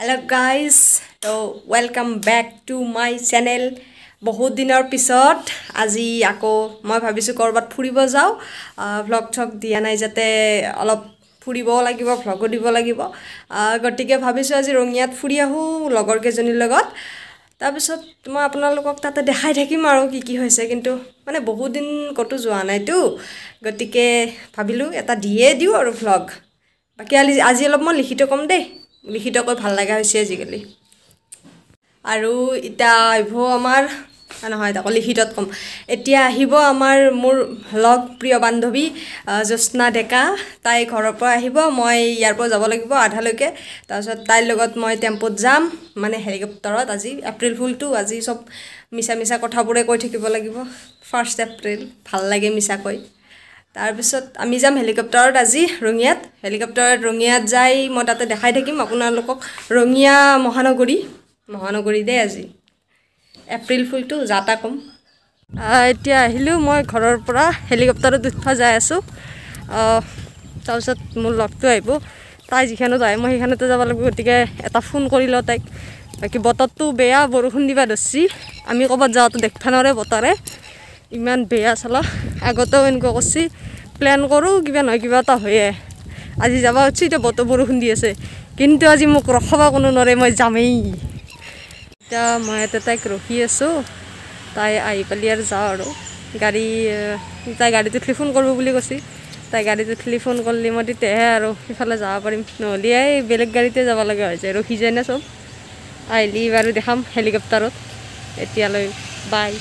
Hello guys, so welcome back to my channel. বহুত দিনৰ পিছত আজি আকৌ মই ভাবিছো কৰবাত ফুৰিব যাও vlog ঠক দিয়া নাই যাতে অলপ ফুৰিব লাগিব vlog দিব লাগিব গটিকে ভাবিছো আজি ৰঙিয়াত ফুৰি আহো লগৰ কেজনীৰ লগত তাৰপিছত মই আপোনালোকক তাতে দেখাই থাকিম আৰু কি হৈছে কিন্তু মানে বহুত দিন কটো যোৱা নাইতো গটিকে ভাবিলো এটা দিয়ে দিও আৰু vlog বাকি আজি অলপ মই লিখিত কম দে লিখিত কৈ ভাল লাগা হৈছে আজিকালি আৰু ইটা আইভো আমাৰ নহয় তাক লিখিতত কম এতিয়া আহিব আমাৰ মোৰ ভ্লগ প্ৰিয় বান্ধৱী জোস্না ডেকা তাই ঘৰৰ পৰা আহিব মই ইয়াৰ পৰা যাব লাগিব আধালৈকে তাৰপিছত তাইৰ লগত মই টেম্পোত যাম মানে হেলিকপ্টাৰত আজি এপ্ৰিল ফুলটো আজি সব মিছা কথাবোৰে কৈ থাকিব লাগিব 1st এপ্ৰিল ভাল লাগে মিছা কৈ তাৰপিছত আমি যাম হেলিকপ্টাৰত আজি ৰঙিয়াত হেলিকপ্টাৰত ৰঙিয়াত যাই মই তাতে দেখাই থাকিম আপোনালোকক ৰঙিয়া মহানগৰী দে আজি এপ্ৰিল ফুলটো জাতা কম এতিয়া আহিলো মই ঘৰৰ পৰা হেলিকপ্টাৰত উঠা যাই আছো তাৰপিছত মোৰ লগটো আহিব তাই যিখানত আহে মই সেইখানতে যাব লাগিব গতিকে এটা ফোন কৰিলো তাইক বাকি বতৰটো বেয়া বৰষুণ দিবা ধৰছি আমি কবাত যাওঁতে দেখবা নৰে বতৰে ইমান বেয়া চলা আগতেও এনেকুৱা কৰছি প্ল্যান কৰো কিবা নহয় কিবা এটা হয়ে আজি যাবা উঠছি এটা বতৰ বৰষুণ দি আছে কিন্তু আজি মোক ৰখাবা কোনো নৰে মই যামেই তা মই তাইক ৰখি আছো তাই আহি পালি আৰু যাও আৰু তাই গাড়ীটো টেলিফোন কৰিব বুলি কৈছি তাই গাড়ীটো টেলিফোন কৰলি মই তেহে আৰু ইফালে যাব পাৰিম নহলি এই বেলেগ গাড়ীতে যাব লগা হৈ যায় ৰখি যায় না সব আইলি বাৰু দেখাম হেলিকপ্টাৰত এতিয়ালৈ বাই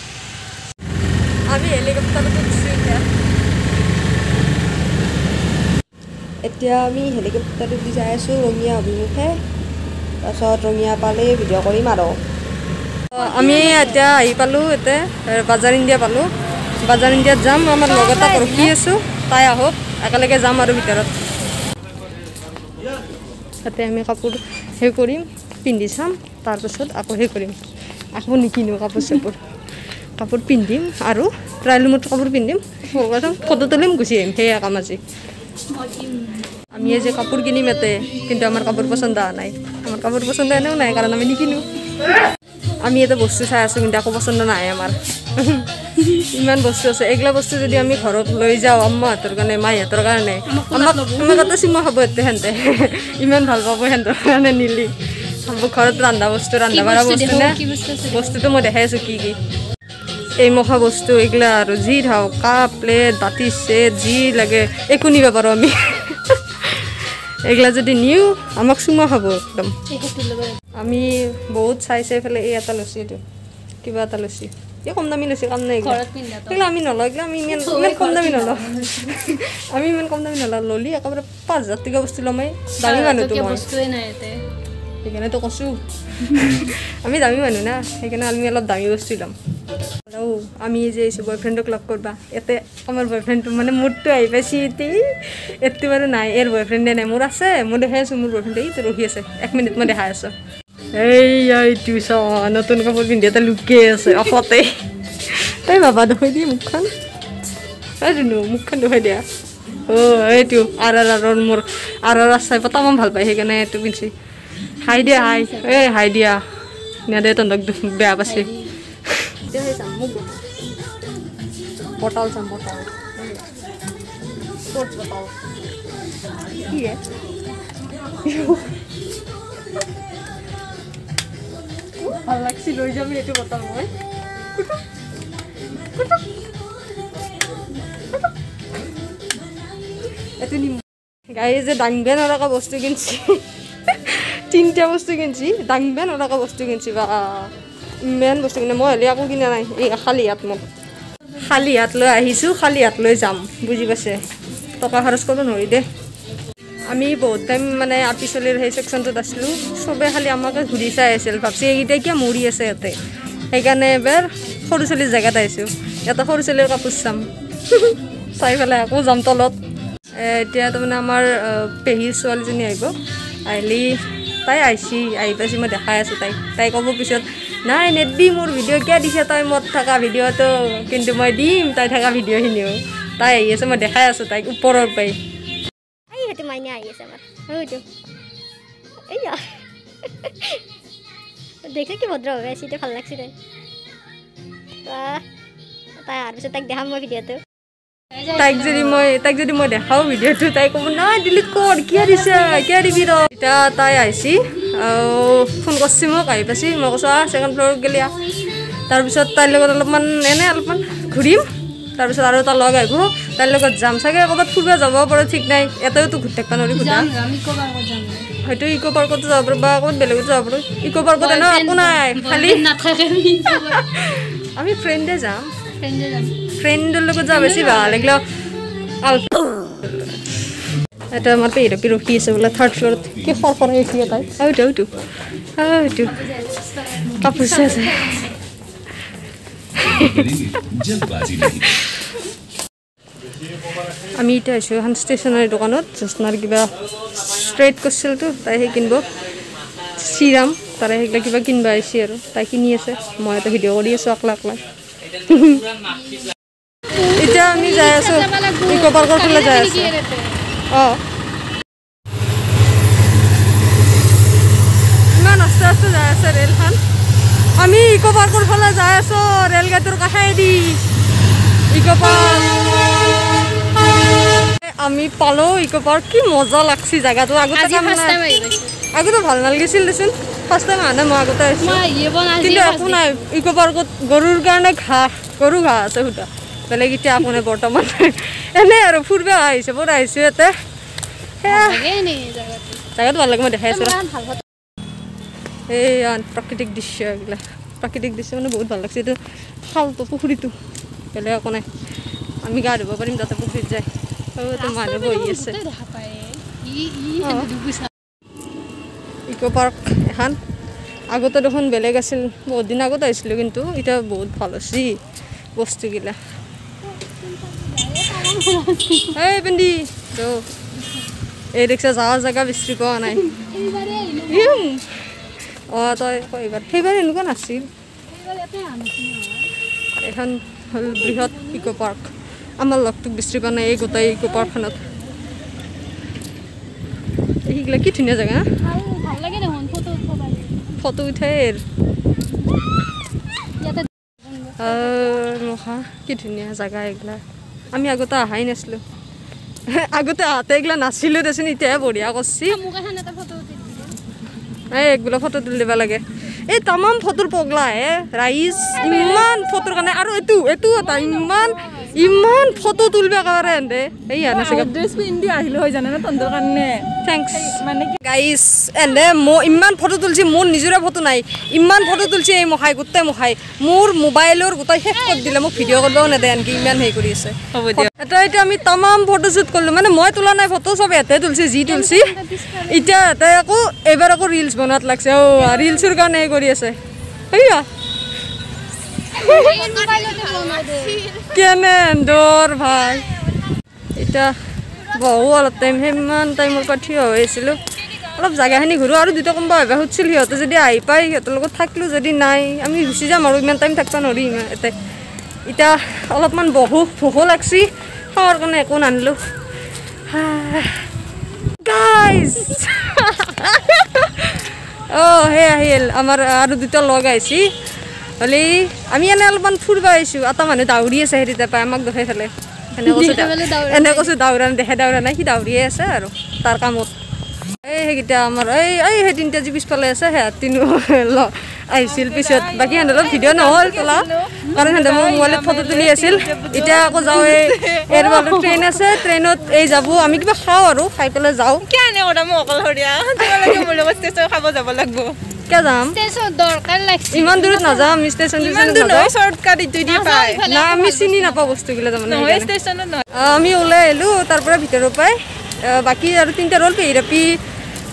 আমি হেলিকপ্টাৰত উঠছি এতিয়া আমি হেলিকপ্টাৰত দি যাই আছো ৰঙিয়া অভিমুখে তাৰপিছত ৰঙিয়া পালে ভিডিঅ' কৰিম আৰু আমি এতিয়া আহি পালো এতে বাজাৰ ইণ্ডিয়া পালো বাজাৰ ইণ্ডিয়াত যাম আমাৰ লগতে ৰখি আছো তাই আহক একেলগে যাম আৰু ভিতৰত তাতে আমি কাপোৰ হে কৰিম পিন্ধি চাম তাৰপিছত আকৌ হে কৰিম আকৌ নিকিনো কাপোৰ পিন্ধিম আৰু ট্ৰায়েল ৰুমত কাপোৰ পিন্ধিম ফটো তুলিম গুচি আহিম সেয়া কাম আজি আমি এই যে কাপোৰ কিনিম এতে কিন্তু আমাৰ কাপোৰ পছন্দ নাই আমাৰ কাপোৰ পছন্দ এনেও নাই কাৰণ আমি নিকিনো আমি এটা বস্তু চাই আছো কিন্তু আকো পছন্দ নাই আমাৰ ইমান বস্তু আছে এগলা বস্তু যদি আমি ঘৰত লৈ যাও আম্মাহঁতৰ কাৰণে মাইহঁতৰ কাৰণে আমাক এটা চিমা খাব হেনতে ইমান ভাল পাব হেনতৰ কাৰণে নিলি ঘৰত ৰন্ধা বাঢ়া বস্তু নে বস্তুটো মই দেখাই আছো কি এই মখা বস্তু এগলা আৰু যি ধাও কাপ প্লেট বাতি সেট যি লাগে একো নিবা পাৰো আমি এগলা যদি নিউ আমাক সুমা খাব একদম আমি বহুত চাই ফেলে এই এটা লছি এটো কিবা এটা লছি এই কম দামি লছি কাম নাই এগলা আমি নলয় এগলা আমি ইমান কম দামি নলয় আমি ইমান কম দামি নলয় ললি একেবাৰে 5000 টাকা বস্তু লমাই দামি মানুহ তো মই বস্তুই নাই এতে সেইকাৰণে তো কছু আমি দামি মানুহ না সেইকাৰণে আমি অলপ দামি বস্তু লম আমি যে বয়ফ্ৰেণ্ডক লগ কৰবা এতে আমাৰ বয়ফ্ৰেন্ড মানে মোৰটো আই পাইছি এতে বাৰু নাই এৰ বয়ফ্ৰেন্ডে নাই মোৰ আছে মই দেখাই আছো মোৰ বয়ফ্ৰেন্ড এই ৰখি আছে 1 মিনিট মই দেখাই আছো এই টিউচন নতুন কাপোৰ পিন্ধি এটা লুকে আছে অফতে তাই বাবা দেখুৱাই দি মুখখন আইনো মুখখন দেখুৱাই দিয়া এইটো আৰৰ মোৰ আৰৰ চাই পতাম ভাল পাই সেইকাৰণে এটো পিনছি হাই দিয়া হাই দিয়া নেদে তন্দক বেয়া পাছে botol sports botol iya Alexi lo jam itu botol moy itu nih guys dangben ora ka bostu kinchi tinta bostu kinchi dangben ora ka bostu kinchi ba মেন বস্তু কিনে মই হলে আকৌ কিনা নাই এই খালি হাত লৈ আহিছো খালি হাত লৈ যাম বুজি পাছে টকা খৰচ কৰিব নৰি দে আমি বহুত টাইম মানে আপিছলিৰ সেই সেকশনটোত আছিলো সবে খালি আমাকে ঘূৰি চাই আছিল ভাবছি এইটা কি মৰি আছে ইয়াতে সেইকাৰণে এবাৰ সৰু চলিৰ জায়গাত আহিছো এটা সৰু চলিৰ কাপোৰ চাম চাই পেলাই আকৌ যাম তলত এতিয়া তো মানে আমাৰ পেহীৰ ছোৱালীজনী আহিব আহিলি তাই আহি পাইছি মই দেখাই আছো তাই ক'ব পিছত নাই নেদি মোৰ ভিডিঅ' কিয় দিছে তই মত থকা ভিডিঅ'টো কিন্তু মই দিম তাই থকা ভিডিঅ'খিনিও তাই আহি আছে মই দেখাই আছো তাইক ওপৰৰ পাই এই হেতু মাইনা আহি আছে আমাৰ হয়তো এইয়া দেখছো কি ভদ্র হবে সেটা ভালো লাগছে তাই তাই আর পিছত তাক দেখাম মই ভিডিওটো তাইক যদি মই দেখাও ভিডিওটো তাই ক'ব নাই ডিলিট কৰ কিয় দিবি ৰ এতিয়া তাই আহিছি ফোন কৰিছি মোক আহি পাইছি মই কৈছোঁ ছেকেণ্ড ফ্ল'ৰত গেলি তাৰপিছত তাইৰ লগত অলপমান ঘূৰিম তাৰপিছত আৰু এটা লগ আহিব তাইৰ লগত যাম চাগে ক'ৰবাত ফুৰিব যাব পাৰোঁ ঠিক নাই এটাইতো ঘূৰি থাকিব নোৱাৰি সুধা হয়তো ইক' পাৰ্কতো যাব পাৰোঁ বা ক'ৰবাত বেলেগত যাব পাৰোঁ ইক' পাৰ্কত এনেও একো নাই খালি আমি ফ্ৰেণ্ডে যাম ফ্ৰেণ্ডৰ লগত যাওঁ বেছি ভাল লাগিলে এটা আমাৰ পেহীৰপি ৰখি আছে বোলে থাৰ্ড ফ্ল'ৰত কি খৰখৰাই ৰখি তাই হয়তো কাপোৰ চাই আছে আমি এতিয়া আহিছোঁ এখন ষ্টেচনাৰী দোকানত জোচনাৰ কিবা ষ্ট্ৰেইট কৰিছিলতো তাই সেই কিনিব চিৰাম তাৰে সেইগিলা কিবা কিনিব আহিছে আৰু তাই কিনি আছে মই এটা ভিডিঅ' কৰি আছোঁ আকলা এতিয়া আমি যাই আছোঁ ইক' পাৰ্কৰ ফালে যাই আছোঁ ইমান আস্তে আস্তে যাই আছে ৰেলখন আমি ইক' পাৰ্কৰ ফালে যাই আছোঁ ৰেলগাড়ীটোৰ কাষেদি ইক' পাৰ্ক আমি পালোঁ ইক' পাৰ্ক কি মজা লাগছি জেগাটো আগতে ভাল নালাগিছিল দেচোন ফাৰ্ষ্ট টাইম আনে মই আগতে আহিছোঁ কিন্তু একো নাই ইক' পাৰ্কত গৰুৰ কাৰণে গৰু ঘাঁহ আছে সুধা বেলেগ এতিয়া একো নাই বৰ্তমান এনেই আৰু ফুৰিব আহিছোঁ ইয়াতে জেগাটো ভাল লাগে মই দেখাই আছোঁ এই প্ৰাকৃতিক দৃশ্য এইবিলাক প্ৰাকৃতিক দৃশ্য মানে বহুত ভাল লাগছে এইটো খালটো পুখুৰীটো বেলেগ একো নাই আমি গা ধুব পাৰিম তাতে পুখুৰীত যায় মানুহ বহি আছে ইক' পাৰ্ক এখন আগতে দেখোন বেলেগ আছিল বহুত দিন আগত আহিছিলোঁ কিন্তু এতিয়া বহুত ভাল হৈছে বস্তুগিলা এই পিন্ধি এই ৰিক্সা যাৱা জেগা বিচাৰি পোৱা নাই তই এইবাৰ সেইবাৰ এনেকুৱা নাছিল এখন হ'ল বৃহৎ ইক' পাৰ্ক আমাৰ লগটোক বিচাৰি পোৱা নাই এই গোটেই ইক' পাৰ্কখনত এইগিলা কি ধুনীয়া জেগা ফটো উঠাই কি ধুনীয়া জেগা এইগিলা আমি আগতে অহাই নাছিলোঁ আগতে আহোঁতে এইগিলা নাছিলোঁ দেচোন এতিয়াহে বঢ়িয়া কৰিছি এই এইগিলা ফটো তুলি দিব লাগে এই তামাম ফটোৰ পগলা হে ৰাইজ ইমান ফটোৰ কাৰণে আৰু এইটো এটা ইমান ফটো তুলিব একেবাৰে এনে এই ড্ৰেছ পিন্ধি আহিলোঁ হৈ জানে তহঁতৰ কাৰণে থেংকছ মানে গাইজ এনে মই ইমান ফটো তুলিছে মোৰ নিজৰে ফটো নাই ইমান ফটো তুলিছে এই মখাই গোটেই মখাই মোৰ মোবাইলৰ গোটেই শেষ কৰি দিলে মোক ভিডিঅ' কৰিবও নেদে আনকি ইমান হেৰি কৰি আছে হ'ব দিয়া এতিয়া আমি তামাম ফটো শ্বুট কৰিলোঁ মানে মই তোলা নাই ফটো চব ইয়াতে তুলিছে যি তুলিছে এতিয়া ইয়াতে আকৌ এইবাৰ আকৌ ৰিলচ বনোৱাত লাগছে ৰিলচৰ কাৰণে হেৰি কৰি আছে সেয়া কেনে দৰ ভাই এতিয়া বহু অলপ টাইম সিমান টাইমৰ পৰা থিয় হৈ আছিলোঁ অলপ জেগাখিনি ঘূৰোঁ আৰু দুটা কোনোবা আহিব সুধিছিল সিহঁতে যদি আহি পায় সিহঁতৰ লগত থাকিলোঁ যদি নাই আমি গুচি যাম আৰু ইমান টাইম থাকিব নোৱাৰি এতিয়া অলপমান ভোকো লাগছি খাৱাৰ কাৰণে একো নানিলোঁ গাইজ সেই আহিল আমাৰ আৰু দুটা লগ আহিছে হ'লে আমি এনে অলপমান ফুৰিব আহিছোঁ এটা মানুহ দাউৰি আছে হেৰি তাৰপৰা আমাক দেখাই ফেলে এনে কৈছোঁ দাউৰা নাই সি দাউৰিয়ে আছে আৰু তাৰ কামত সেইকেইটা আমাৰ সেই তিনিটা যি পিছফালে আছে সেয়া তিনিও আহিছিল পিছত বাকী সিহঁতৰ অলপ ভিডিঅ' নহ'ল তোলা কাৰণ সিহঁতে মোৰ মোবাইলত ফটো তুলি আছিল এতিয়া আকৌ যাওঁ এই ট্ৰেইন আছে ট্ৰেইনত এই যাব আমি কিবা খাওঁ আৰু খাই পেলাই যাওঁ খাব যাব লাগিব কিয় যাম ইমান দূৰত নাযাওঁ আমি ষ্টেচন না আমি চিনি নাপাওঁ বস্তুগিলা তাৰমানে আমি ওলাই আহিলোঁ তাৰ পৰা ভিতৰৰ পৰাই বাকী আৰু তিনিটা ৰ'ল পেহীৰাপি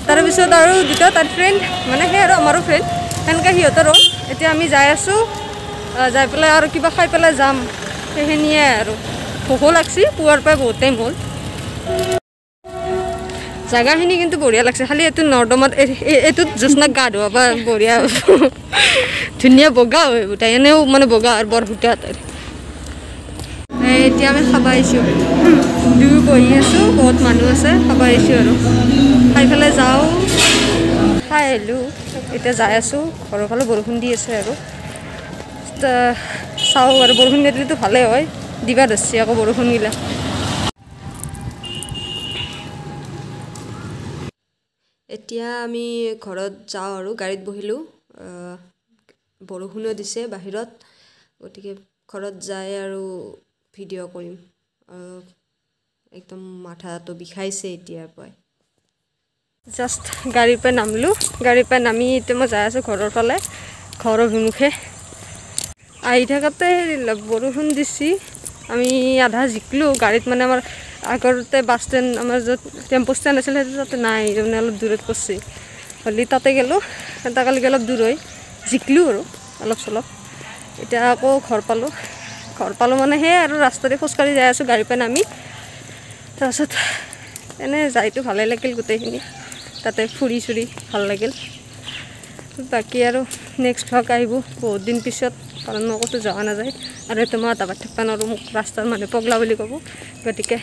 তাৰপিছত আৰু দুটা তাৰ ফ্ৰেণ্ড মানে সেই আৰু আমাৰো ফ্ৰেণ্ড সেনেকৈ সিহঁতৰ ৰ'ল এতিয়া আমি যাই আছোঁ যাই পেলাই আৰু কিবা খাই পেলাই যাম সেইখিনিয়ে আৰু ভোকো লাগছি পুৱাৰ পৰাই বহুত টাইম হ'ল জেগাখিনি কিন্তু বঢ়িয়া লাগছে খালি এইটো নৰ্দমাত এইটোত জোচনাক গা ধোৱা বা বঢ়িয়া ধুনীয়া বগা হয় গোটাই এনেও মানে বগা আৰু বৰ সুতা তাৰ এতিয়া আমি খাব আহিছোঁ দুয়ো বহি আছোঁ বহুত মানুহ আছে খাব আহিছোঁ আৰু খাই পেলাই যাওঁ খাই আহিলোঁ এতিয়া যাই আছোঁ ঘৰৰ ফালে বৰষুণ দি আছে আৰু চাওঁ আৰু বৰষুণ দিলেতো ভালেই হয় দিবা ধৰিছে আকৌ বৰষুণগিলা এতিয়া আমি ঘৰত যাওঁ আৰু গাড়ীত বহিলোঁ বৰষুণো দিছে বাহিৰত গতিকে ঘৰত যাই আৰু ভিডিঅ' কৰিম একদম মাথাটো বিষাইছে এতিয়াৰ পৰাই জাষ্ট গাড়ীৰ পৰা নামিলোঁ গাড়ীৰ পৰা নামি এতিয়া মই যাই আছোঁ ঘৰৰ ফালে ঘৰৰ অভিমুখে আহি থাকোঁতে বৰষুণ দিছি আমি আধা জিকিলোঁ গাড়ীত মানে আমাৰ আগতে বাছ ষ্টেণ্ড আমাৰ য'ত টেম্পু ষ্টেণ্ড আছিল সেইটো তাতে নাই মানে অলপ দূৰত পৰছি হ'লে তাতে গ'লোঁ তাকালৈকে অলপ দূৰ হৈ জিকিলোঁ আৰু অলপ চলপ এতিয়া আকৌ ঘৰ পালোঁ মানে সেই আৰু ৰাস্তাতে খোজকাঢ়ি যাই আছোঁ গাড়ীৰ পৰা নামি তাৰপাছত এনেই যাইতো ভালেই লাগিল গোটেইখিনি তাতে ফুৰি চুৰি ভাল লাগিল বাকী আৰু নেক্সট ভ্লগ আহিব বহুত দিন পিছত কাৰণ মই ক'তো যোৱা নাযায় আৰু এইটো মই দাবাত থাকিব নোৱাৰোঁ মোক ৰাস্তাৰ মানুহে পগলা বুলি ক'ব গতিকে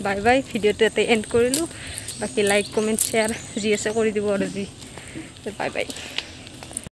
বাই বাই ভিডিঅ'টো ইয়াতে এণ্ড কৰিলোঁ বাকী লাইক কমেণ্ট শ্বেয়াৰ যি আছে কৰি দিব আৰু বাই বাই